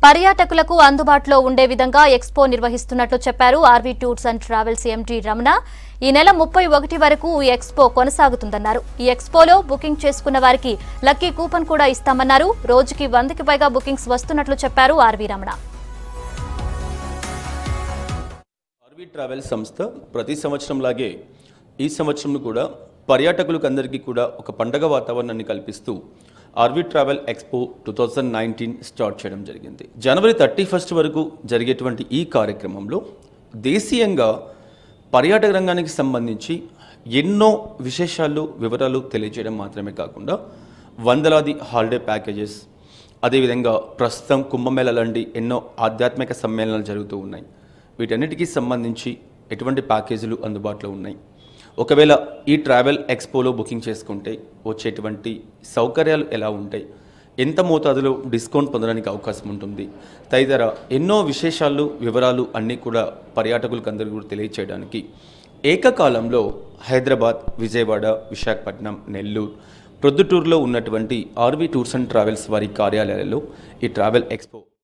పర్యాటకులకు అందుబాటులో ఉండే విధంగా ఎక్స్పో నిర్వహిస్తున్నట్లు చెప్పారు RV tours and travels MD Ramana. ఈ నెల 31 వరకు ఈ ఎక్స్పో కొనసాగుతుందన్నారు. ఈ ఎక్స్పోలో బుకింగ్ చేసుకున్న వారికి లక్కీ కూపన్ కూడా ఇస్తామన్నారు. రోజుకి 100కి పైగా బుకింగ్స్ వస్తున్నట్లు చెప్పారు ఆర్వీ రమణ. ఆర్వీ ట్రావెల్ సంస్థ ప్రతి సంవత్సరం లాగే ఈ సంవత్సరం కూడా పర్యాటకులకు అందరికీ కూడా ఒక పండగ వాతావరణాన్ని కల్పిస్తూ ఆర్వీ ట్రావెల్ ఎక్స్పో 2019 స్టార్ట్ చేయడం జరిగింది. జనవరి 31 వరకు జరిగేటువంటి ఈ కార్యక్రమంలో దేశీయంగా పర్యాటక రంగానికి సంబంధించి ఎన్నో విశేషాలు వివరాలు తెలియజేయడం మాత్రమే కాకుండా వందలాది హాలిడే ప్యాకేజెస్, అదేవిధంగా ప్రస్తుతం కుంభమేళా లాంటి ఎన్నో ఆధ్యాత్మిక సమ్మేళనాలు జరుగుతూ ఉన్నాయి. వీటన్నిటికీ సంబంధించి ఎటువంటి ప్యాకేజీలు అందుబాటులో ఉన్నాయి, ఒకవేళ ఈ ట్రావెల్ ఎక్స్పోలో బుకింగ్ చేసుకుంటే వచ్చేటువంటి సౌకర్యాలు ఎలా ఉంటాయి, ఎంత మోతాదులో డిస్కౌంట్ పొందడానికి అవకాశం ఉంటుంది, తదితర ఎన్నో విశేషాలు వివరాలు అన్నీ కూడా పర్యాటకులకు అందరికీ కూడా తెలియచేయడానికి ఏకకాలంలో హైదరాబాద్, విజయవాడ, విశాఖపట్నం, నెల్లూరు, ప్రొద్దుటూరులో ఉన్నటువంటి ఆర్వీ టూర్స్ అండ్ ట్రావెల్స్ వారి కార్యాలయాలలో ఈ ట్రావెల్ ఎక్స్పో